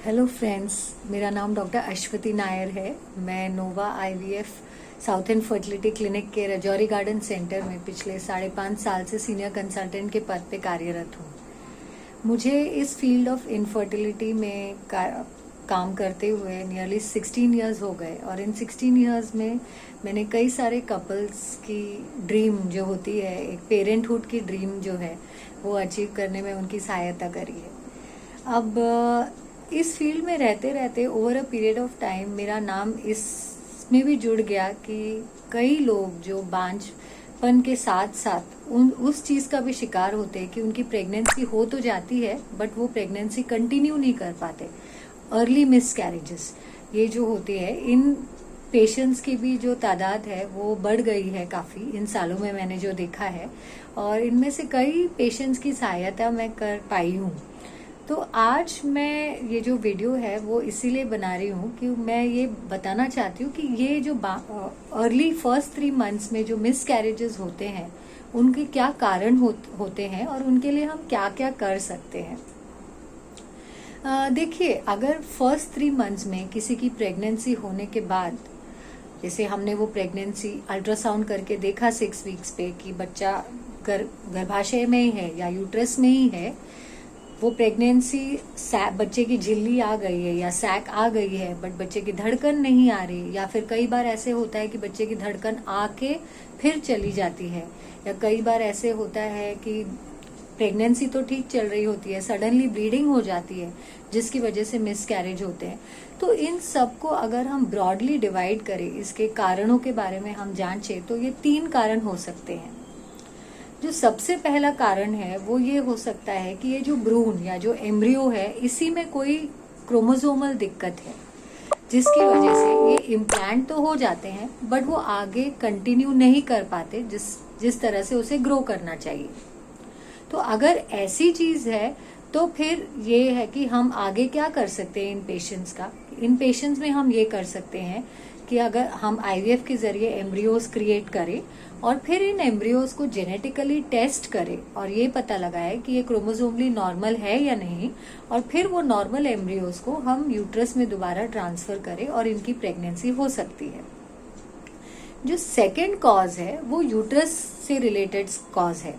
Hello friends, मेरा नाम doctor Ashwathi Nair है। मैं Nova IVF south end fertility clinic के रजौरी गार्डन सेंटर में पिछले 5.5 साल से सीनियर कंसल्टेंट के पद पे कार्यरत हूँ। मुझे इस फील्ड ऑफ इनफर्टिलिटी में काम करते हुए नियरली 16 इयर्स हो गए और इन 16 इयर्स में मैंने कई सारे कपल्स की ड्रीम जो होती है, एक पेरेंटहुड की ड्रीम जो है, वो अचीव करने में उनकी सहायता करी है। अब इस फील्ड में रहते रहते over a period of time मेरा नाम इसमें भी जुड़ गया कि कई लोग जो बांझपन के साथ साथ उस चीज़ का भी शिकार होते हैं कि उनकी प्रेगनेंसी हो तो जाती है बट वो प्रेगनेंसी कंटिन्यू नहीं कर पाते। अर्ली मिसकैरेजेस ये जो होती है, इन पेशेंट्स की भी जो तादाद है वो बढ़ गई है काफ़ी इन सालों में, मैंने जो देखा है, और इनमें से कई पेशेंट्स की सहायता मैं कर पाई हूँ। तो आज मैं ये जो वीडियो है वो इसीलिए बना रही हूँ कि मैं ये बताना चाहती हूँ कि ये जो अर्ली फर्स्ट 3 मंथ्स में जो मिसकैरेजेस होते हैं उनके क्या कारण होते हैं और उनके लिए हम क्या क्या कर सकते हैं। देखिए, अगर फर्स्ट 3 मंथ्स में किसी की प्रेगनेंसी होने के बाद, जैसे हमने वो प्रेगनेंसी अल्ट्रासाउंड करके देखा 6 वीक्स पे कि बच्चा गर्भाशय में ही है या यूट्रस में ही है, वो प्रेगनेंसी बच्चे की झिल्ली आ गई है या सैक आ गई है बट बच्चे की धड़कन नहीं आ रही, या फिर कई बार ऐसे होता है कि बच्चे की धड़कन आके फिर चली जाती है, या कई बार ऐसे होता है कि प्रेगनेंसी तो ठीक चल रही होती है, सडनली ब्लीडिंग हो जाती है जिसकी वजह से मिसकैरेज होते हैं। तो इन सब को अगर हम ब्रॉडली डिवाइड करें, इसके कारणों के बारे में हम जांचें, तो ये 3 कारण हो सकते हैं। जो सबसे पहला कारण है वो ये हो सकता है कि ये जो भ्रूण या जो एम्ब्रियो है, इसी में कोई क्रोमोसोमल दिक्कत है जिसकी वजह से ये इम्प्लांट तो हो जाते हैं बट वो आगे कंटिन्यू नहीं कर पाते जिस तरह से उसे ग्रो करना चाहिए। तो अगर ऐसी चीज है तो फिर ये है कि हम आगे क्या कर सकते हैं इन पेशेंट्स का। इन पेशेंट्स में हम ये कर सकते हैं कि अगर हम आईवीएफ के जरिए एम्ब्रियोज क्रिएट करें और फिर इन एम्ब्रियोज को जेनेटिकली टेस्ट करें और ये पता लगाए कि ये क्रोमोसोमली नॉर्मल है या नहीं, और फिर वो नॉर्मल एम्ब्रियोज को हम यूट्रस में दोबारा ट्रांसफर करें और इनकी प्रेगनेंसी हो सकती है। जो सेकेंड कॉज है वो यूट्रस से रिलेटेड कॉज है।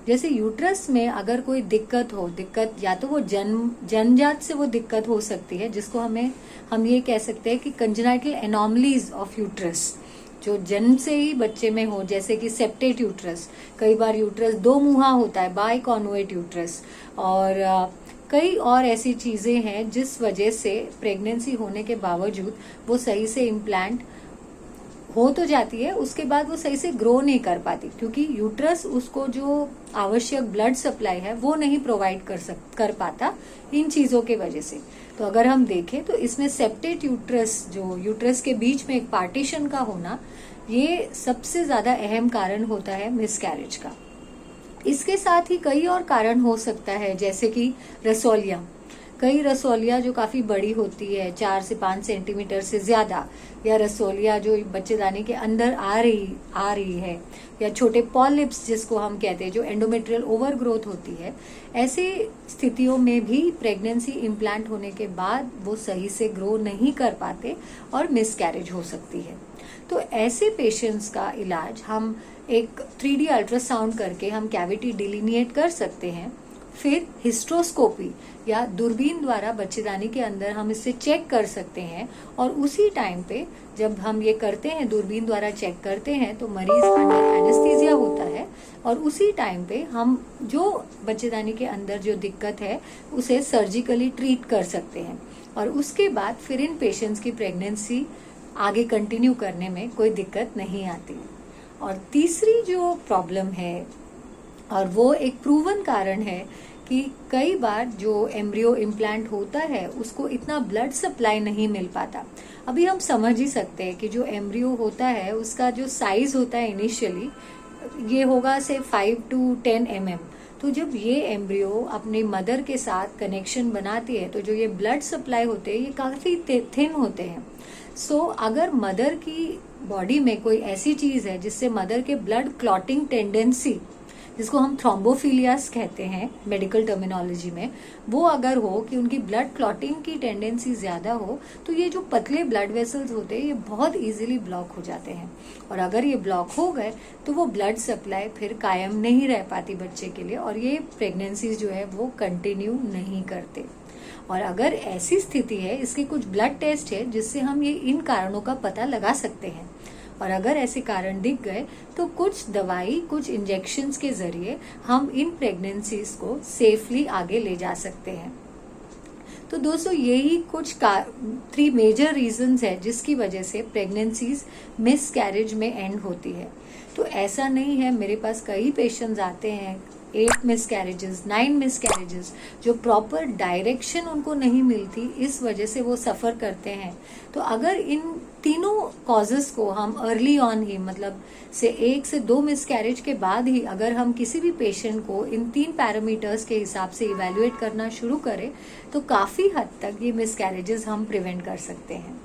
जैसे यूट्रस में अगर कोई दिक्कत या तो वो जन्मजात से वो दिक्कत हो सकती है, जिसको हम ये कह सकते हैं कि कंजेनाइटल एनॉमलीज ऑफ यूट्रस, जो जन्म से ही बच्चे में हो, जैसे कि सेप्टेट यूट्रस, कई बार यूट्रस 2 मुहा होता है, बाइकॉन्वेट यूट्रस, और कई और ऐसी चीजें हैं जिस वजह से प्रेगनेंसी होने के बावजूद वो सही से इम्प्लांट हो तो जाती है, उसके बाद वो सही से ग्रो नहीं कर पाती क्योंकि यूट्रस उसको जो आवश्यक ब्लड सप्लाई है वो नहीं प्रोवाइड कर पाता इन चीजों के वजह से। तो अगर हम देखें तो इसमें सेप्टेट यूट्रस, जो यूट्रस के बीच में एक पार्टीशन का होना, ये सबसे ज्यादा अहम कारण होता है मिसकैरेज का। इसके साथ ही कई और कारण हो सकता है, जैसे कि रसौलियां। कई रसौलियां जो काफी बड़ी होती है, 4 से 5 सेंटीमीटर से ज्यादा, या रसौलियां जो बच्चेदानी के अंदर आ रही है, या छोटे पॉलिप्स जिसको हम कहते हैं, जो एंडोमेट्रियल ओवरग्रोथ होती है, ऐसी स्थितियों में भी प्रेगनेंसी इम्प्लांट होने के बाद वो सही से ग्रो नहीं कर पाते और मिसकैरेज हो सकती है। तो ऐसे पेशेंट्स का इलाज हम एक 3D अल्ट्रासाउंड करके हम कैविटी डिलिनिएट कर सकते हैं। फिर हिस्ट्रोस्कोपी या दूरबीन द्वारा बच्चेदानी के अंदर हम इससे चेक कर सकते हैं, और उसी टाइम पे जब हम ये करते हैं, दूरबीन द्वारा चेक करते हैं, तो मरीज अंडर एनेस्थीसिया होता है और उसी टाइम पे हम जो बच्चेदानी के अंदर जो दिक्कत है उसे सर्जिकली ट्रीट कर सकते हैं, और उसके बाद फिर इन पेशेंट्स की प्रेगनेंसी आगे कंटिन्यू करने में कोई दिक्कत नहीं आती। और तीसरी जो प्रॉब्लम है, और वो एक प्रूवन कारण है, कि कई बार जो एम्ब्रियो इम्प्लांट होता है उसको इतना ब्लड सप्लाई नहीं मिल पाता। अभी हम समझ ही सकते हैं कि जो एम्ब्रियो होता है उसका जो साइज होता है इनिशियली ये होगा से 5 to 10 mm। तो जब ये एम्ब्रियो अपनी मदर के साथ कनेक्शन बनाती है तो जो ये ब्लड सप्लाई होते हैं ये काफी थिन होते हैं। सो अगर मदर की बॉडी में कोई ऐसी चीज है जिससे मदर के ब्लड क्लॉटिंग टेंडेंसी जिसको हम थ्रोम्बोफिलियास कहते हैं मेडिकल टर्मिनोलॉजी में, वो अगर हो कि उनकी ब्लड क्लॉटिंग की टेंडेंसी ज्यादा हो, तो ये जो पतले ब्लड वेसल्स होते हैं ये बहुत इजीली ब्लॉक हो जाते हैं, और अगर ये ब्लॉक हो गए तो वो ब्लड सप्लाई फिर कायम नहीं रह पाती बच्चे के लिए, और ये प्रेगनेंसी जो है वो कंटिन्यू नहीं करते। और अगर ऐसी स्थिति है, इसके कुछ ब्लड टेस्ट है जिससे हम ये इन कारणों का पता लगा सकते हैं, और अगर ऐसे कारण दिख गए तो कुछ दवाई, कुछ इंजेक्शंस के जरिए हम इन प्रेगनेंसीज को सेफली आगे ले जा सकते हैं। तो दोस्तों यही कुछ 3 मेजर रीजंस है जिसकी वजह से प्रेगनेंसीज मिस कैरेज में एंड होती है। तो ऐसा नहीं है, मेरे पास कई पेशेंट्स आते हैं 8 मिस कैरेजेस, 9 मिस कैरेजेस, जो प्रॉपर डायरेक्शन उनको नहीं मिलती, इस वजह से वो सफर करते हैं। तो अगर इन तीनों कॉजेस को हम अर्ली ऑन ही, मतलब से 1 से 2 मिस कैरेज के बाद ही अगर हम किसी भी पेशेंट को इन 3 पैरामीटर्स के हिसाब से इवेल्युएट करना शुरू करें, तो काफी हद तक ये मिस कैरेजेस हम प्रिवेंट कर सकते हैं।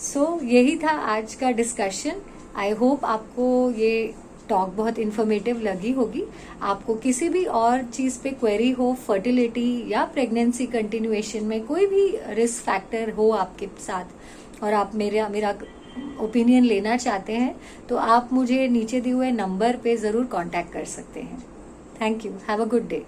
सो यही था आज का डिस्कशन। आई होप आपको ये टॉक बहुत इन्फॉर्मेटिव लगी होगी। आपको किसी भी और चीज पे क्वेरी हो, फर्टिलिटी या प्रेगनेंसी कंटिन्यूएशन में कोई भी रिस्क फैक्टर हो आपके साथ, और आप मेरा ओपिनियन लेना चाहते हैं, तो आप मुझे नीचे दिए हुए नंबर पे जरूर कांटेक्ट कर सकते हैं। Thank you. Have a good day.